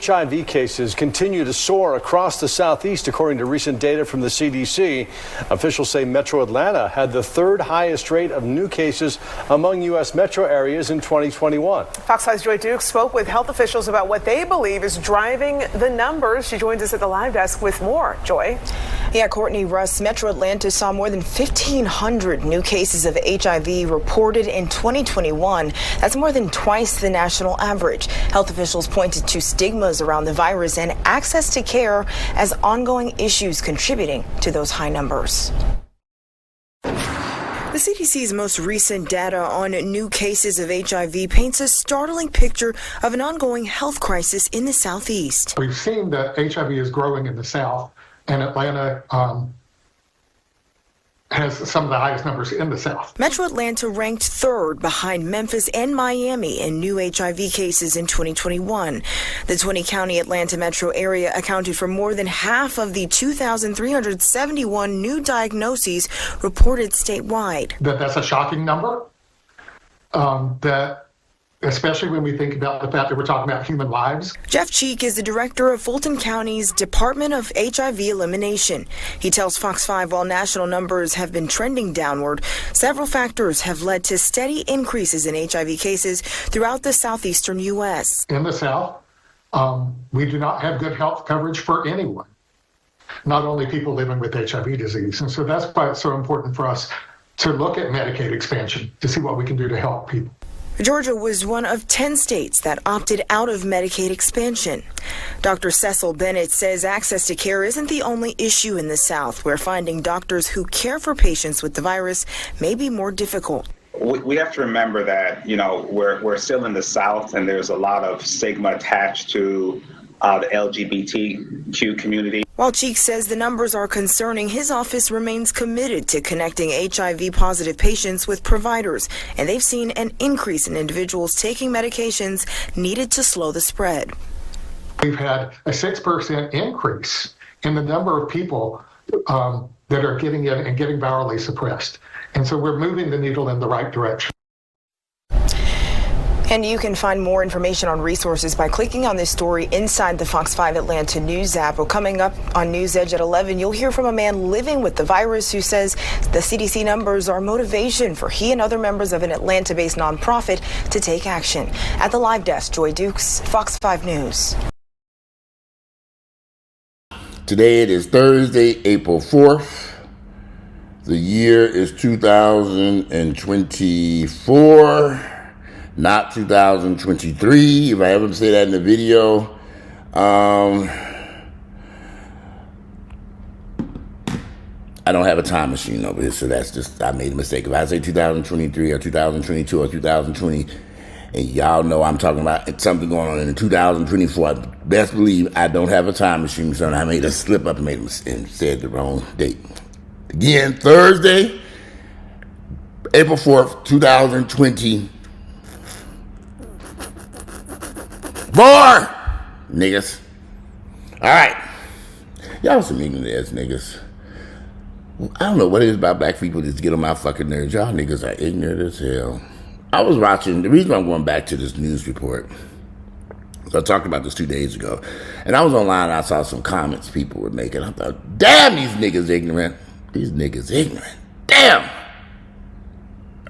HIV cases continue to soar across the Southeast, according to recent data from the CDC. Officials say Metro Atlanta had the third highest rate of new cases among U.S. metro areas in 2021. Fox 5's Joy Duke spoke with health officials about what they believe is driving the numbers. She joins us at the live desk with more. Joy. Yeah, Courtney Russ, Metro Atlanta saw more than 1,500 new cases of HIV reported in 2021. That's more than twice the national average. Health officials pointed to stigmas around the virus and access to care as ongoing issues contributing to those high numbers. The CDC's most recent data on new cases of HIV paints a startling picture of an ongoing health crisis in the Southeast. We've seen that HIV is growing in the South, and Atlanta has some of the highest numbers in the South. Metro Atlanta ranked third behind Memphis and Miami in new HIV cases in 2021. The 20-county Atlanta metro area accounted for more than half of the 2,371 new diagnoses reported statewide. That's a shocking number. Especially when we think about the fact that we're talking about human lives. Jeff Cheek is the director of Fulton County's Department of HIV Elimination. He tells Fox 5 while national numbers have been trending downward, several factors have led to steady increases in HIV cases throughout the southeastern U.S. In the South, we do not have good health coverage for anyone, not only people living with HIV disease. And so that's why it's so important for us to look at Medicaid expansion to see what we can do to help people. Georgia was one of 10 states that opted out of Medicaid expansion. Dr. Cecil Bennett says access to care isn't the only issue in the South, where finding doctors who care for patients with the virus may be more difficult. We have to remember that, we're still in the South, and there's a lot of stigma attached to the LGBTQ community. While Cheek says the numbers are concerning, his office remains committed to connecting HIV-positive patients with providers, and they've seen an increase in individuals taking medications needed to slow the spread. We've had a 6% increase in the number of people that are getting in and getting virally suppressed. And so we're moving the needle in the right direction. And you can find more information on resources by clicking on this story inside the Fox 5 Atlanta News app. Well, coming up on News Edge at 11, you'll hear from a man living with the virus who says the CDC numbers are motivation for he and other members of an Atlanta-based nonprofit to take action. At the live desk, Joy Dukes, Fox 5 News. Today it is Thursday, April 4th. The year is 2024. Not 2023, if I ever say that in the video. I don't have a time machine over here, so that's just, I made a mistake. If I say 2023 or 2022 or 2020, and y'all know I'm talking about something going on in 2024, best believe I don't have a time machine, so I made a slip up and said the wrong date. Again, Thursday, April 4th, 2020. More niggas. All right. Y'all some ignorant ass niggas. I don't know what it is about black people that get on my fucking nerves. Y'all niggas are ignorant as hell. I was watching, the reason I'm going back to this news report, I talked about this 2 days ago, and I was online and I saw some comments people were making. I thought, damn, these niggas ignorant. These niggas ignorant. Damn.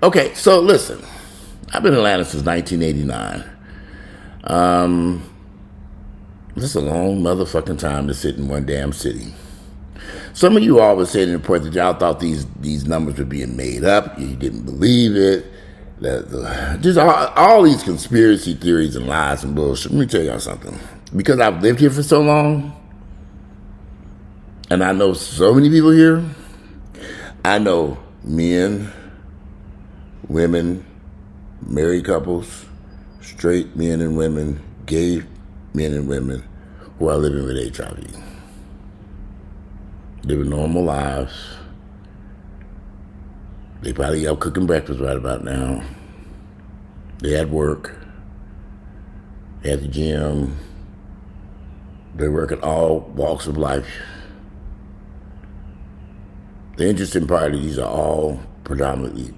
Okay, so listen. I've been in Atlanta since 1989. This is a long motherfucking time to sit in one damn city. Some of you always said in the report that y'all thought these numbers were being made up. You didn't believe it. Just all these conspiracy theories and lies and bullshit. Let me tell y'all something. Because I've lived here for so long, and I know so many people here. I know men, women, married couples, straight men and women, gay men and women who are living with HIV. Living normal lives. They probably out cooking breakfast right about now. They at work. They at the gym. They work at all walks of life. The interesting part is these are all predominantly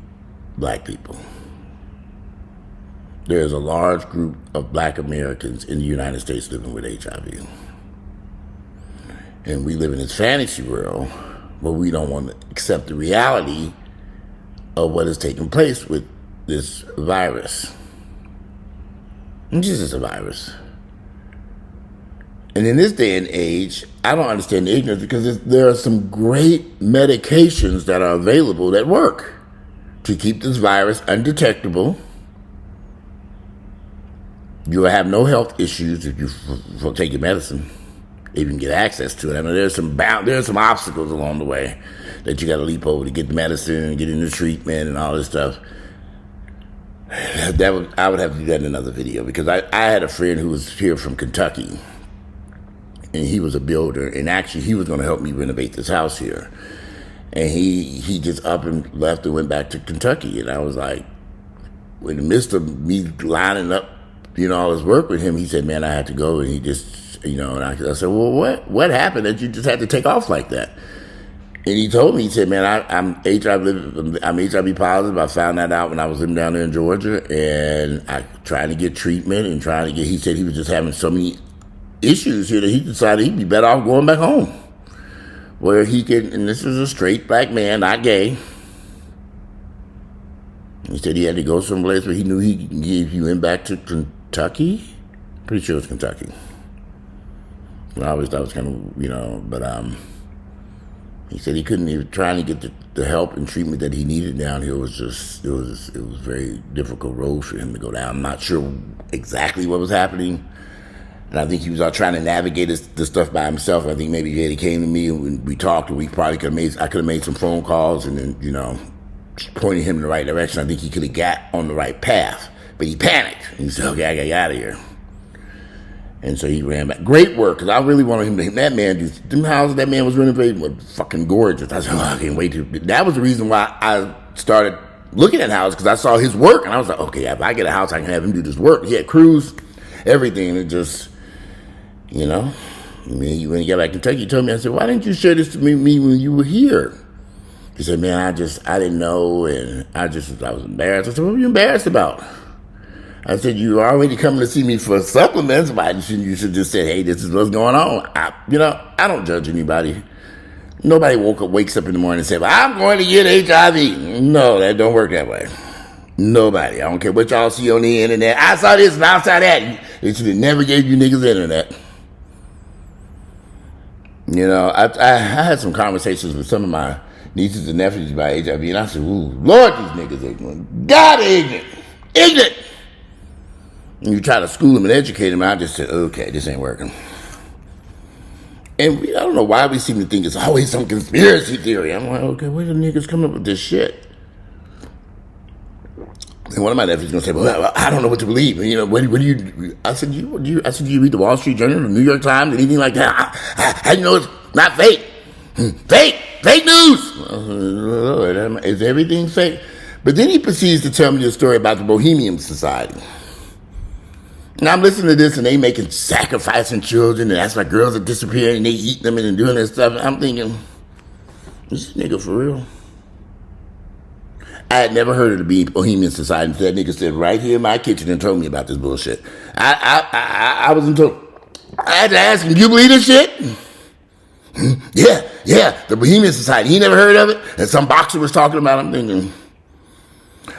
black people. there's a large group of black Americans in the United States living with HIV. And we live in this fantasy world where we don't want to accept the reality of what is taking place with this virus. It's just a virus. And in this day and age, I don't understand the ignorance because there are some great medications that are available that work to keep this virus undetectable. You will have no health issues if you take your medicine, even get access to it. I mean, there's some obstacles along the way that you got to leap over to get the medicine and get into treatment and all this stuff. I would have to do that in another video because I had a friend who was here from Kentucky, and he was a builder, and actually he was going to help me renovate this house here. And he just up and left and went back to Kentucky, and I was like, in the midst of me lining up, all his work with him, he said, "Man, I had to go," and he just, and I said, "Well, what happened that you just had to take off like that?" And he told me, he said, "Man, I'm HIV positive. I found that out when I was living down there in Georgia, and I trying to get treatment and he said he was just having so many issues here that he decided he'd be better off going back home where he could," and this is a straight black man, not gay. He said he had to go someplace where he knew he went back to Kentucky. Pretty sure it was Kentucky. Well, I always thought it was kind of, but he said he couldn't even trying to get the help and treatment that he needed down here was just, it was very difficult road for him to go down. I'm not sure exactly what was happening. And I think he was out trying to navigate this stuff by himself. I think maybe he came to me and we talked, and we probably I could have made some phone calls and then, pointed him in the right direction. I think he could have got on the right path, but he panicked. He said, "Okay, I got to get out of here." And so he ran back. Great work, because I really wanted him to, that man, them houses that man was renovating were fucking gorgeous. I said, I can't wait to, that was the reason why I started looking at houses, because I saw his work, and I was like, okay, if I get a house, I can have him do this work. He had crews, everything, and it just, when you got back to Kentucky, he told me, I said, "Why didn't you share this to me when you were here?" He said, "Man, I didn't know, and I was embarrassed." I said, "What were you embarrassed about?" I said, "You were already coming to see me for supplements. Why you should just say, hey, this is what's going on." I don't judge anybody. Nobody wakes up in the morning and say, "Well, I'm going to get HIV." No, that don't work that way. Nobody. I don't care what y'all see on the internet. I saw this and I saw that. They should have never gave you niggas the internet. I had some conversations with some of my nieces and nephews about HIV, and I said, "Ooh, Lord, these niggas ignorant. God, ignorant. And you try to school them and educate them, I just said, okay, this ain't working. And I don't know why we seem to think it's always some conspiracy theory. I'm like, okay, where the niggas coming up with this shit? And one of my nephews gonna say, "Well, I don't know what to believe." And, what do you? I said, "Do you read the Wall Street Journal, the New York Times, anything like that? How do you know it's not fake? Fake news. Lord, is everything fake?" But then he proceeds to tell me the story about the Bohemian Society. And I'm listening to this, and they making sacrificing children, and that's why girls are disappearing, and they eat them and doing this stuff. And I'm thinking, this nigga for real? I had never heard of the Bohemian Society until that nigga said right here in my kitchen and told me about this bullshit. I wasn't told. I had to ask him, "Do you believe this shit?" Yeah, the Bohemian Society. He never heard of it? And some boxer was talking about it. I'm thinking,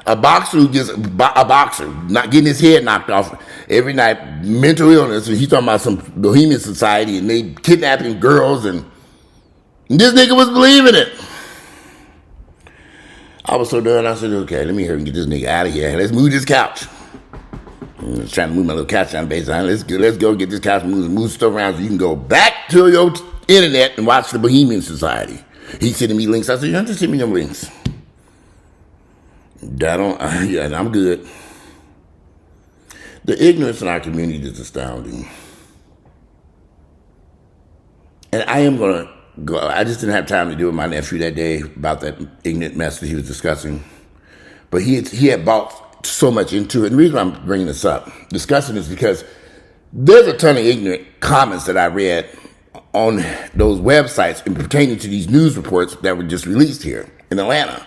a boxer who gets a boxer not getting his head knocked off every night, mental illness, and he's talking about some Bohemian Society and they kidnapping girls, and this nigga was believing it. I was so done. I said, okay, let me hurry and get this nigga out of here. Let's move this couch. I'm just trying to move my little couch down the baseline. Let's go get this couch and move stuff around so you can go back to your internet and watch the Bohemian Society. He's sending me links. I said, "You don't just send me them links." I'm good. The ignorance in our community is astounding. And I am going to go. I just didn't have time to do it with my nephew that day about that ignorant mess that he was discussing. But he had bought so much into it. And the reason I'm bringing this up, discussing this, because there's a ton of ignorant comments that I read on those websites and pertaining to these news reports that were just released here in Atlanta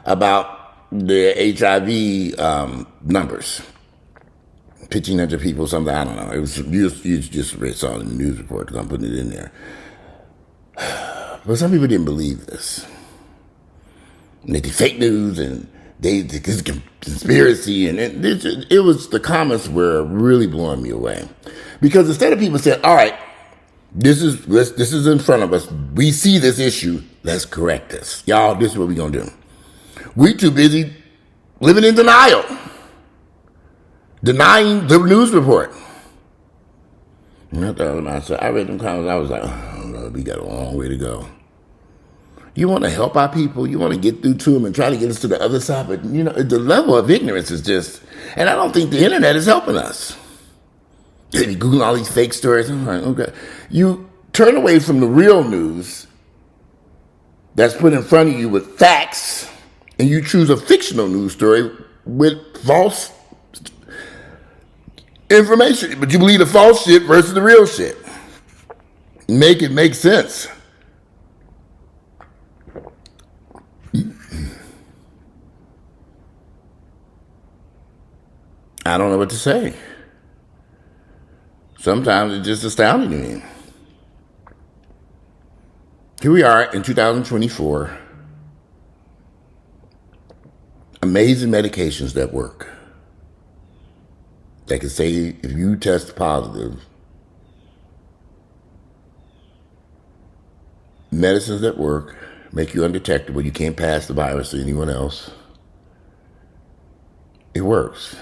about the HIV numbers. 1,500 people, something, I don't know. It was, you just saw it in the news report because I'm putting it in there. But some people didn't believe this. And they did fake news and this is conspiracy. And it was, the comments were really blowing me away. Because instead of people saying, all right, this is in front of us. We see this issue. Let's correct this. Y'all, this is what we're going to do. We too busy living in denial. Denying the news report. And I thought to myself, I read them comments, I was like, oh, Lord, we got a long way to go. You want to help our people, you want to get through to them and try to get us to the other side, but you know, the level of ignorance is just, and I don't think the internet is helping us. You Google all these fake stories, I'm like, okay. You turn away from the real news that's put in front of you with facts, and you choose a fictional news story with false information, but you believe the false shit versus the real shit. Make it make sense. I don't know what to say. Sometimes it's just astounding to me. Here we are in 2024. Amazing medications that work. They can say if you test positive, medicines that work, make you undetectable, you can't pass the virus to anyone else. It works.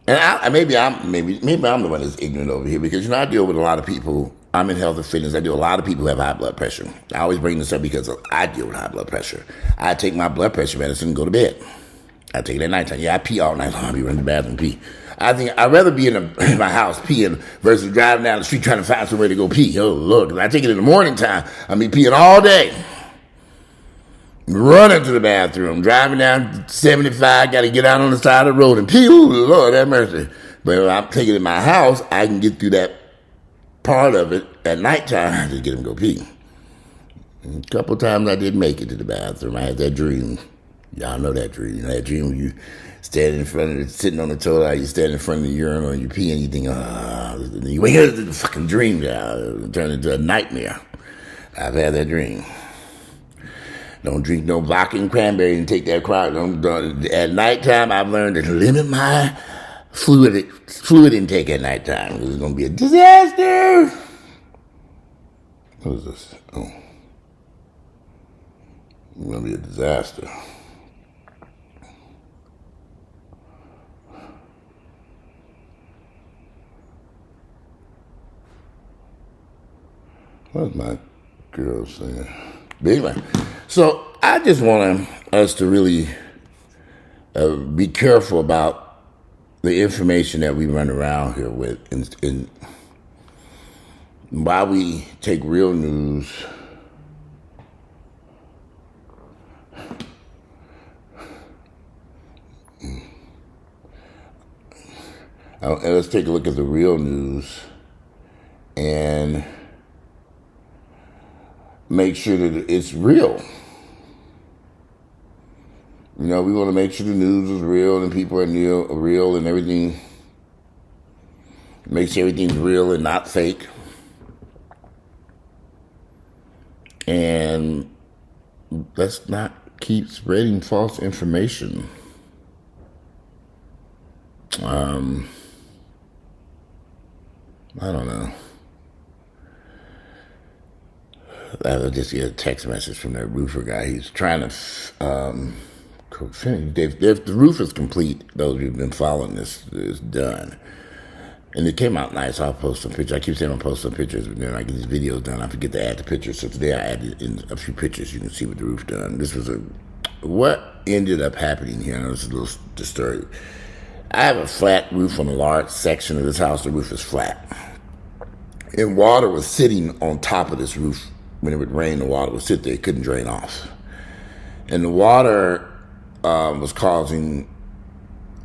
And maybe I'm the one that's ignorant over here because, you know, I deal with a lot of people. I'm in health and fitness. I deal with a lot of people who have high blood pressure. I always bring this up because I deal with high blood pressure. I take my blood pressure medicine and go to bed. I take it at nighttime. Yeah, I pee all night long. I'll be running to the bathroom and pee. I think I'd rather be in my house peeing versus driving down the street trying to find somewhere to go pee. Oh, look, if I take it in the morning time, I'll be peeing all day. Running to the bathroom, driving down 75, got to get out on the side of the road and pee. Ooh, Lord have mercy. But if I'm taking it in my house, I can get through that part of it at nighttime. I just get him to go pee. And a couple of times I did make it to the bathroom. I had that dream. Y'all know that dream. You know that dream when you standing in front of it, sitting on the toilet, you stand in front of the urinal and you pee and you think, and you wake up to the fucking dream now, turn into a nightmare. I've had that dream. Don't drink no vodka and cranberry and take that crowd. At nighttime, I've learned to limit my fluid intake at nighttime. It's going to be a disaster. What is this? Oh. It's going to be a disaster. What's my girl saying? Big man. So I just want us to really be careful about the information that we run around here with, and why we take real news let's take a look at the real news and make sure that it's real. You know, we want to make sure the news is real and people are real and everything. Make sure everything's real and not fake. And let's not keep spreading false information. I don't know. I just get a text message from that roofer guy. He's trying to finish. If the roof is complete, those who've been following this is done. And it came out nice. I'll post some pictures. I keep saying I'll post some pictures, but then I get these videos done. I forget to add the pictures. So today I added in a few pictures. You can see what the roof done. This was what ended up happening here. I know it's a little disturbing. I have a flat roof on a large section of this house. The roof is flat. And water was sitting on top of this roof. When it would rain, the water would sit there. It couldn't drain off. And the water was causing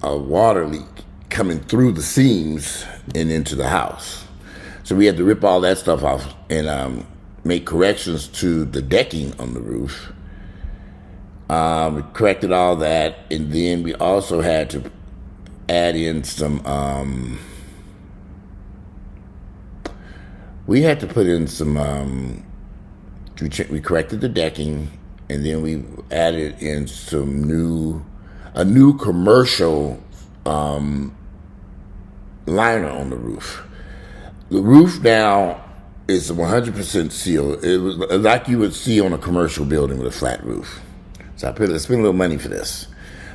a water leak coming through the seams and into the house. So we had to rip all that stuff off and make corrections to the decking on the roof. We corrected all that. And then we also had to add in some, we had to put in some, we corrected the decking, and then we added in a new commercial liner on the roof. The roof now is 100% sealed. It was like you would see on a commercial building with a flat roof. So I spent a little money for this.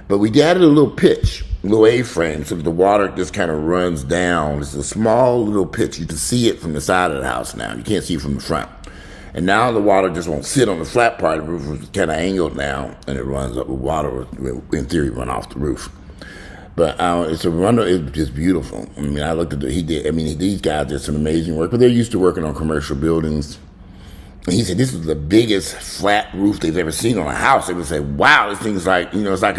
But we added a little pitch, a little A-frame, so that the water just kind of runs down. It's a small little pitch. You can see it from the side of the house now. You can't see it from the front. And now the water just won't sit on the flat part of the roof. It's kind of angled now, and it runs up with water, in theory, run off the roof. But it's just beautiful. I mean, I looked at these guys did some amazing work, but they're used to working on commercial buildings. And he said, this is the biggest flat roof they've ever seen on a house. They would say, wow, this thing's like, it's like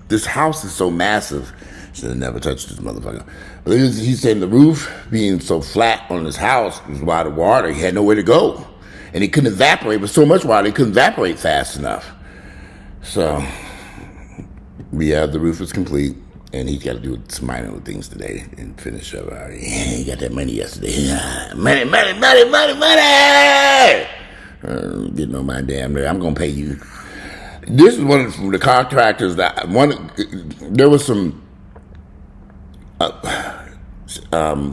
this house is so massive. Should have never touched this motherfucker. But he said the roof being so flat on his house was why the water, he had nowhere to go. And it couldn't evaporate with so much water, it couldn't evaporate fast enough. So, yeah, the roof is complete. And he's got to do some minor things today and finish up. He got that money yesterday. Money! Getting on my damn nerve. I'm going to pay you. This is one of the contractors there was some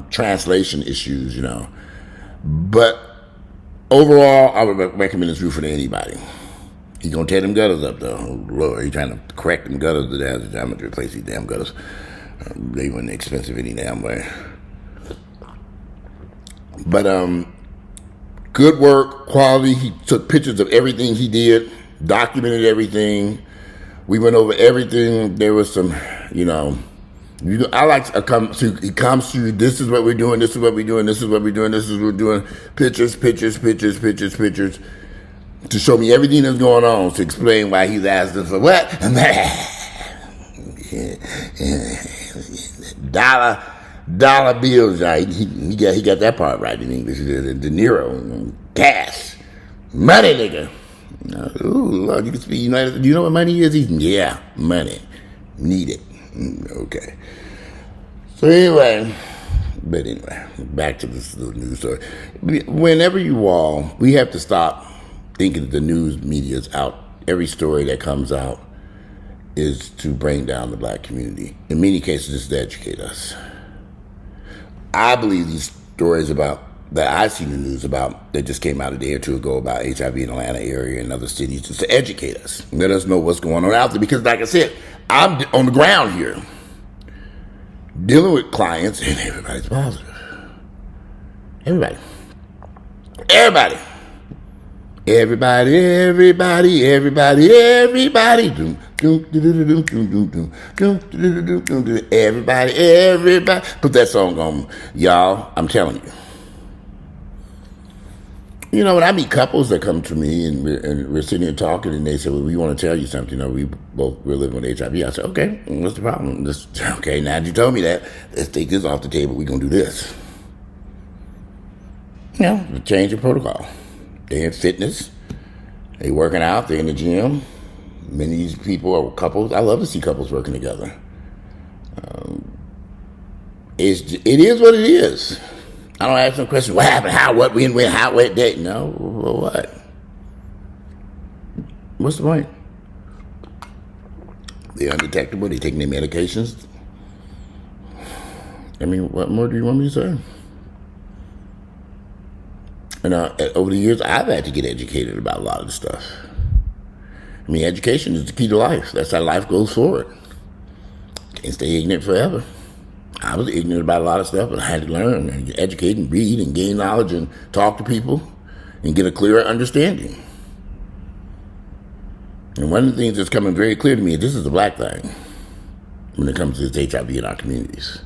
translation issues, But overall, I would recommend this roofer to anybody. He's going to tear them gutters up, though. Oh, Lord, he's trying to correct them gutters. I'm going to replace these damn gutters. They weren't expensive any damn way. But good work, quality. He took pictures of everything he did, documented everything. We went over everything. There was some, I like to come to, he comes to you, this is what we're doing, this is what we're doing, this is what we're doing, this is what we're doing. Pictures. To show me everything that's going on, to explain why he's asking for what? Dollar bills, right? He got that part right in English. De Niro, cash, money, nigga. Ooh, Lord, you can speak United. Do you know what money is? Yeah, money. Need it. Okay. So anyway, back to this little news story. Whenever we have to stop thinking that the news media is out. Every story that comes out is to bring down the black community. In many cases, it's to educate us. I believe these stories that I've seen in the news about, that just came out a day or two ago about HIV in the Atlanta area and other cities, is to educate us. Let us know what's going on out there. Because like I said, I'm on the ground here, dealing with clients, and everybody's positive. Everybody. Everybody. Put that song on, y'all. I'm telling you. When I meet couples that come to me and we're sitting here talking and they say, well, we want to tell you something. We're living with HIV. I said, okay, what's the problem? Okay, now that you told me that, let's take this off the table. We're going to do this. Change the protocol. They're in fitness. They working out. They're in the gym. Many of these people are couples. I love to see couples working together. It is what it is. I don't ask them questions. What happened? How? What? When? How? What date? No. What? What's the point? They're undetectable. They're taking their medications. What more do you want me to say? And over the years, I've had to get educated about a lot of the stuff. Education is the key to life. That's how life goes forward. Can't stay ignorant forever. I was ignorant about a lot of stuff, but I had to learn and educate and read and gain knowledge and talk to people and get a clearer understanding. And one of the things that's coming very clear to me is this is a black thing when it comes to this HIV in our communities,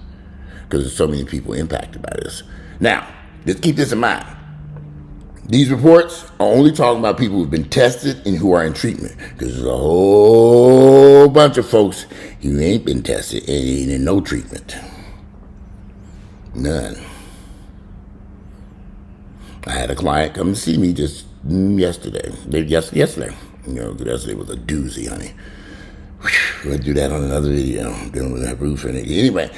because there's so many people impacted by this. Now, let's keep this in mind. These reports are only talking about people who've been tested and who are in treatment, because there's a whole bunch of folks who ain't been tested and ain't in no treatment. None. I had a client come to see me just yesterday. Yesterday. Yesterday was a doozy, honey. Whew. We'll do that on another video. Dealing with that roof and it. Anyway,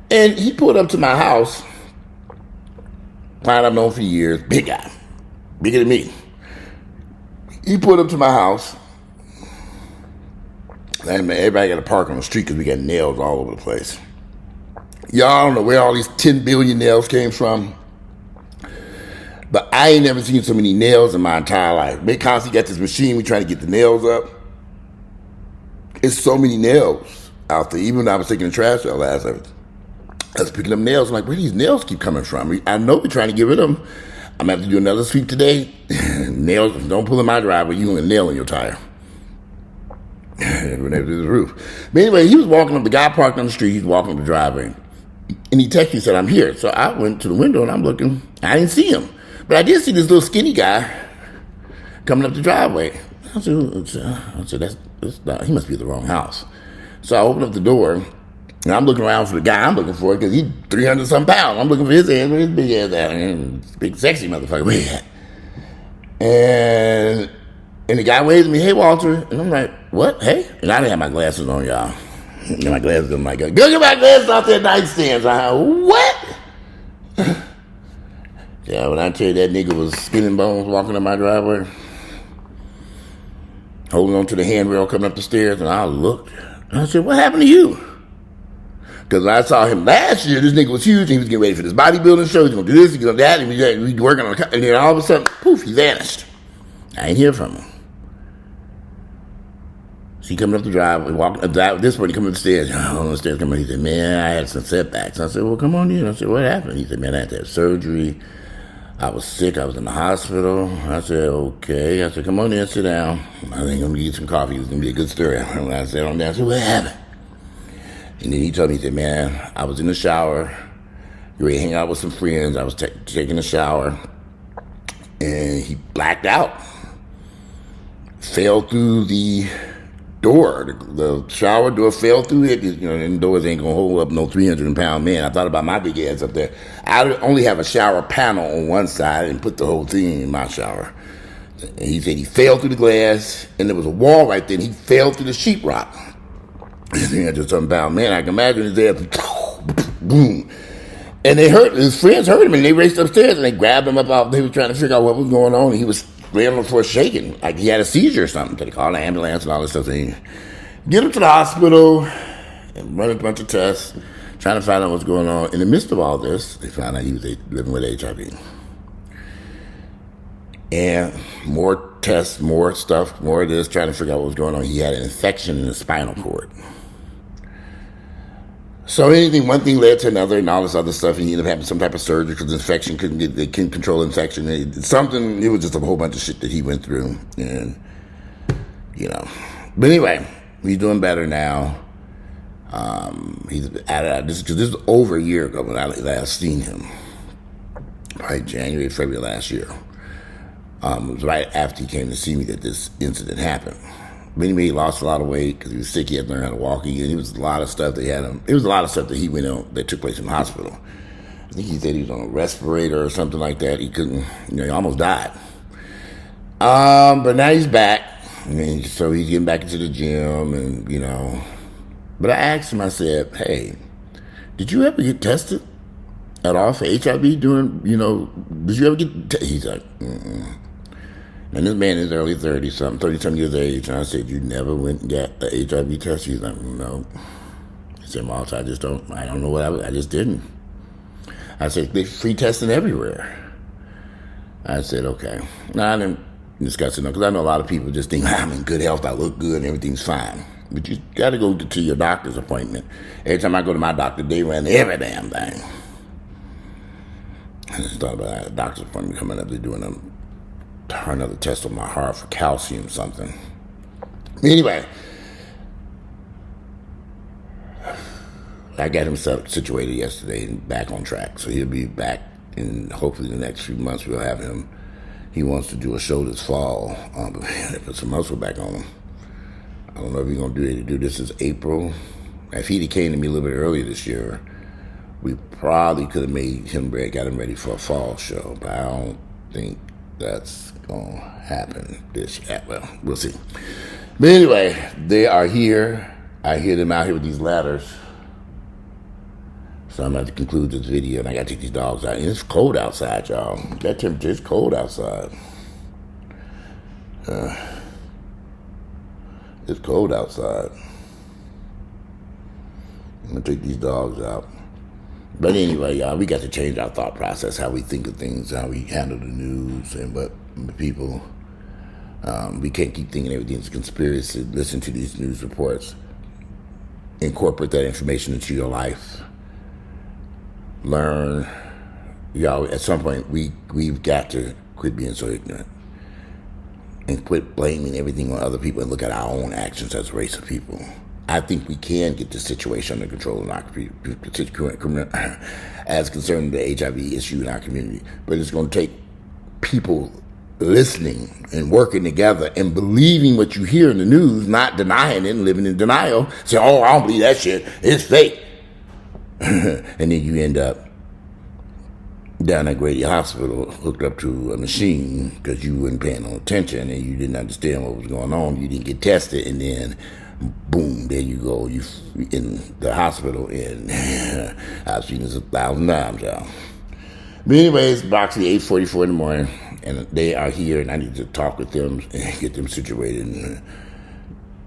and he pulled up to my house. Client I've known for years, big guy, bigger than me. He pulled up to my house. And everybody got to park on the street because we got nails all over the place. Y'all don't know where all these 10 billion nails came from. But I ain't never seen so many nails in my entire life. They constantly got this machine, we trying to get the nails up. It's so many nails out there. Even when I was taking the trash out last night, I was picking up nails. I'm like, where do these nails keep coming from? I know we're trying to get rid of them. I'm going to have to do another sweep today. Nails, don't pull in my driveway. You're going to nail in your tire. When they do the roof. But anyway, he was walking up, the guy parked on the street, he's walking up the driveway. And he texted me and said, I'm here. So I went to the window and I'm looking. I didn't see him. But I did see this little skinny guy coming up the driveway. I said that's not, he must be at the wrong house. So I opened up the door and I'm looking around for the guy I'm looking for because he's 300 some pounds. I'm looking for his ass, where his big ass at? Big sexy motherfucker, where he at? And the guy waves at me, hey, Walter. And I'm like, what? Hey? And I didn't have my glasses on, y'all. And my glasses on, go get my glasses off that nightstand. So I what? Yeah, when I tell you that nigga was skin and bones walking up my driveway, holding on to the handrail coming up the stairs, and I looked. And I said, what happened to you? Because I saw him last year, this nigga was huge, and he was getting ready for this bodybuilding show. He's going to do this, he's going to do that, and he's working on and then all of a sudden, poof, he vanished. I ain't hear from him. So he coming up the driveway, walking up this point, he coming up the stairs. On the stairs, coming. He said, man, I had some setbacks. I said, well, come on in. I said, what happened? He said, man, I had to have surgery. I was sick. I was in the hospital. I said, okay. I said, come on in, sit down. I think I'm going to get some coffee. It's going to be a good story. When I sat on down, I said, what happened? And then he told me, he said, man, I was in the shower. You ready to hang out with some friends. I was taking a shower. And he blacked out. Fell through the door. The shower door fell through it. You know, and doors ain't gonna hold up no 300-pound man. I thought about my big ass up there. I only have a shower panel on one side and put the whole thing in my shower. And he said he fell through the glass, and there was a wall right there, and he fell through the sheetrock. 300-something-pound man. I can imagine his ass. Boom. And his friends heard him, and they raced upstairs, and they grabbed him up off. They were trying to figure out what was going on, and he was laying on the floor shaking, like he had a seizure or something. So they called an ambulance and all this stuff. They get him to the hospital and run a bunch of tests, trying to find out what's going on. In the midst of all this, they found out he was living with HIV. And more tests, more stuff, more of this, trying to figure out what was going on. He had an infection in the spinal cord. So one thing led to another and all this other stuff, and he ended up having some type of surgery because infection they couldn't control infection. It was just a whole bunch of shit that he went through, and But anyway, he's doing better now. He's at this is over a year ago when I last seen him, probably January, February last year. It was right after he came to see me that this incident happened. But anyway, he lost a lot of weight because he was sick. He had to learn how to walk again. It was a lot of stuff that had him. It was a lot of stuff that he went on that took place in the hospital. I think he said he was on a respirator or something like that. He couldn't, he almost died. But now he's back. So he's getting back into the gym and, But I asked him, I said, hey, did you ever get tested at all for HIV during, did you ever get He's like, mm-mm. And this man is early 30-something years of age. And I said, you never went and got an HIV test? He's like, no. He said, Malta, I don't know what I just didn't. I said, there's free testing everywhere. I said, okay. Now, I didn't discuss it because I know a lot of people just think, I'm in good health, I look good, and everything's fine. But you got to go to your doctor's appointment. Every time I go to my doctor, they ran every damn thing. I just thought about a doctor's appointment coming up, they're doing another test on my heart for calcium something. Anyway, I got him situated yesterday and back on track. So he'll be back in hopefully the next few months. We'll have him. He wants to do a show this fall. They put some muscle back on him. I don't know if he's going to do this is April. If he'd came to me a little bit earlier this year, we probably could have got him ready for a fall show. But I don't think that's going to happen this year. Well, we'll see. But anyway, they are here. I hear them out here with these ladders. So I'm about to conclude this video, and I gotta take these dogs out. And it's cold outside, y'all. That temperature is cold outside. It's cold outside. I'm gonna take these dogs out. But anyway, y'all, we got to change our thought process, how we think of things, how we handle the news, and what people. We can't keep thinking everything's a conspiracy. Listen to these news reports. Incorporate that information into your life. Learn. Y'all, at some point, we've got to quit being so ignorant and quit blaming everything on other people and look at our own actions as a race of people. I think we can get the situation under control in our as concerning the HIV issue in our community. But it's going to take people listening and working together and believing what you hear in the news, not denying it and living in denial. Say, oh, I don't believe that shit. It's fake. And then you end up down at Grady Hospital, hooked up to a machine because you weren't paying no attention and you didn't understand what was going on. You didn't get tested, and then boom, there you go. You in the hospital, and I've seen this 1,000 times, y'all. But anyways, Boxy, 8:44 in the morning, and they are here, and I need to talk with them and get them situated, and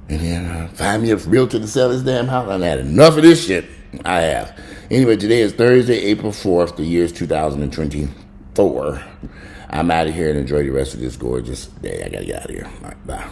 then find me a realtor to sell this damn house. I've had enough of this shit. I have. Anyway, today is Thursday, April 4th. The year is 2024. I'm out of here, and enjoy the rest of this gorgeous day. I gotta get out of here. All right, bye.